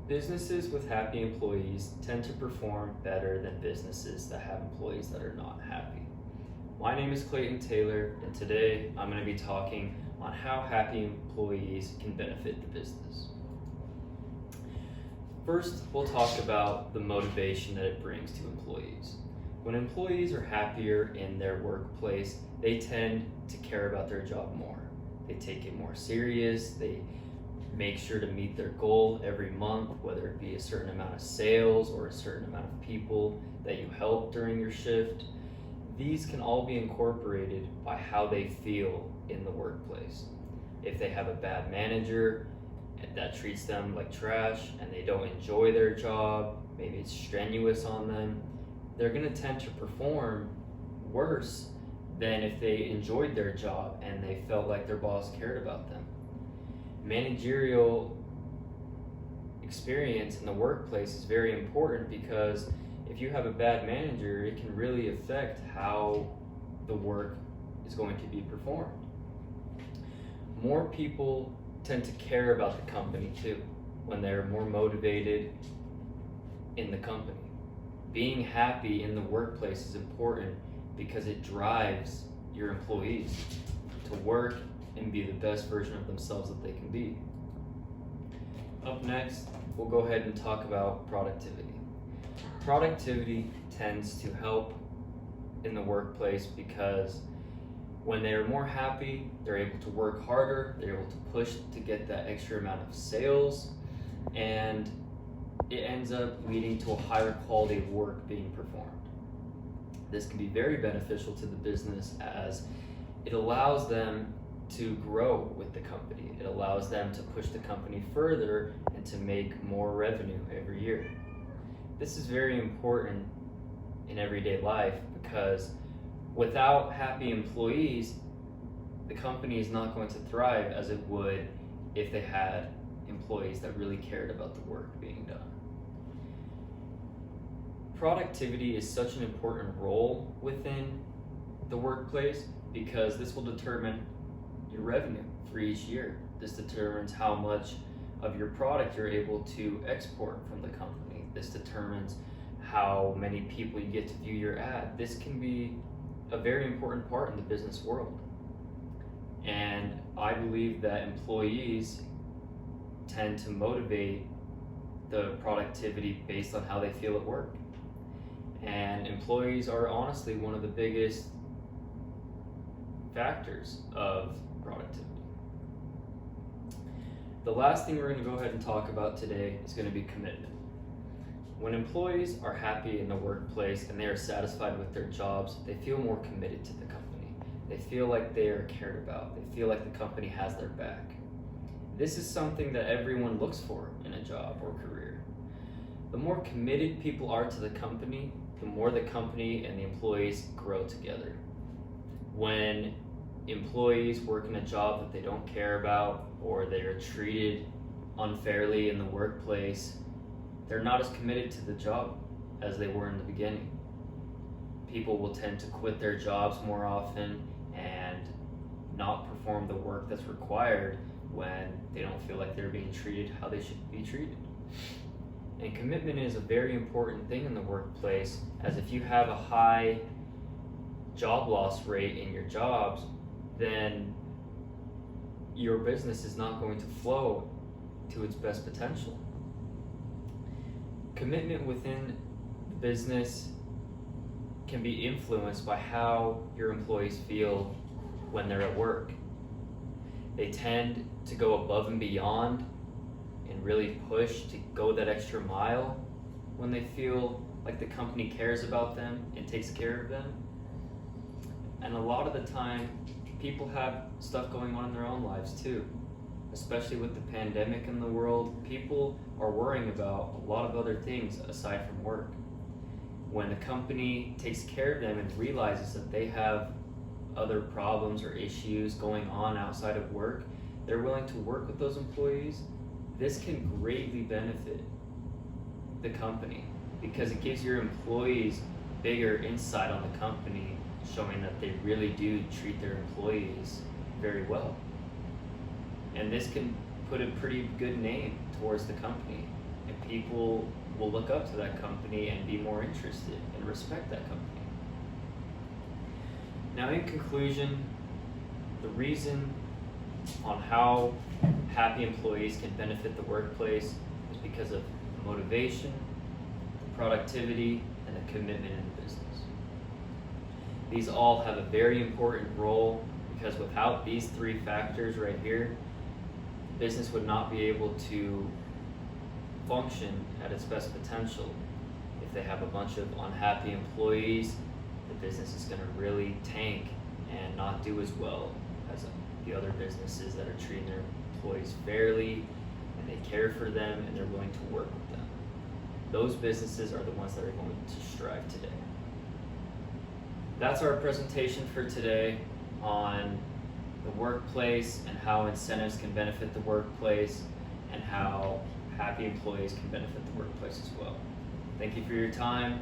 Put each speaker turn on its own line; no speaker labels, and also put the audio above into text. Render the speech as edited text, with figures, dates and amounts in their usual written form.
Businesses with happy employees tend to perform better than businesses that have employees that are not happy. My name is Clayton Taylor, and today I'm going to be talking on how happy employees can benefit the business. First, we'll talk about the motivation that it brings to employees. When employees are happier in their workplace, they tend to care about their job more. They take it more serious. They make sure to meet their goal every month, whether it be a certain amount of sales or a certain amount of people that you help during your shift. These can all be incorporated by how they feel in the workplace. If they have a bad manager that treats them like trash and they don't enjoy their job, maybe it's strenuous on them, they're going to tend to perform worse than if they enjoyed their job and they felt like their boss cared about them. Managerial experience in the workplace is very important because if you have a bad manager, it can really affect how the work is going to be performed. More people tend to care about the company too when they're more motivated in the company. Being happy in the workplace is important because it drives your employees to work and be the best version of themselves that they can be. Up next, we'll go ahead and talk about productivity. Productivity tends to help in the workplace because when they're more happy, they're able to work harder, they're able to push to get that extra amount of sales, and it ends up leading to a higher quality of work being performed. This can be very beneficial to the business as it allows them to grow with the company. It allows them to push the company further and to make more revenue every year. This is very important in everyday life because without happy employees, the company is not going to thrive as it would if they had employees that really cared about the work being done. Productivity is such an important role within the workplace because this will determine your revenue for each year. This determines how much of your product you're able to export from the company. This determines how many people you get to view your ad. This can be a very important part in the business world. And I believe that employees tend to motivate the productivity based on how they feel at work. And employees are honestly one of the biggest factors of productivity. The last thing we're going to go ahead and talk about today is going to be commitment. When employees are happy in the workplace and they are satisfied with their jobs, they feel more committed to the company. They feel like they are cared about. They feel like the company has their back. This is something that everyone looks for in a job or career. The more committed people are to the company, the more the company and the employees grow together. When employees work in a job that they don't care about or they're treated unfairly in the workplace, they're not as committed to the job as they were in the beginning. People will tend to quit their jobs more often and not perform the work that's required when they don't feel like they're being treated how they should be treated. And commitment is a very important thing in the workplace, as if you have a high job loss rate in your jobs, then your business is not going to flow to its best potential. Commitment within the business can be influenced by how your employees feel when they're at work. They tend to go above and beyond and really push to go that extra mile when they feel like the company cares about them and takes care of them. And a lot of the time, people have stuff going on in their own lives too. Especially with the pandemic in the world, people are worrying about a lot of other things aside from work. When a company takes care of them and realizes that they have other problems or issues going on outside of work, they're willing to work with those employees. This can greatly benefit the company because it gives your employees bigger insight on the company, showing that they really do treat their employees very well. And this can put a pretty good name towards the company and people will look up to that company and be more interested and respect that company. Now, in conclusion, the reason on how happy employees can benefit the workplace is because of the motivation, the productivity, and the commitment in the business. These all have a very important role, because without these three factors right here, the business would not be able to function at its best potential. If they have a bunch of unhappy employees, the business is going to really tank and not do as well as the other businesses that are treating their employees fairly, and they care for them, and they're willing to work with them. Those businesses are the ones that are going to strive today. That's our presentation for today on the workplace and how incentives can benefit the workplace, and how happy employees can benefit the workplace as well. Thank you for your time.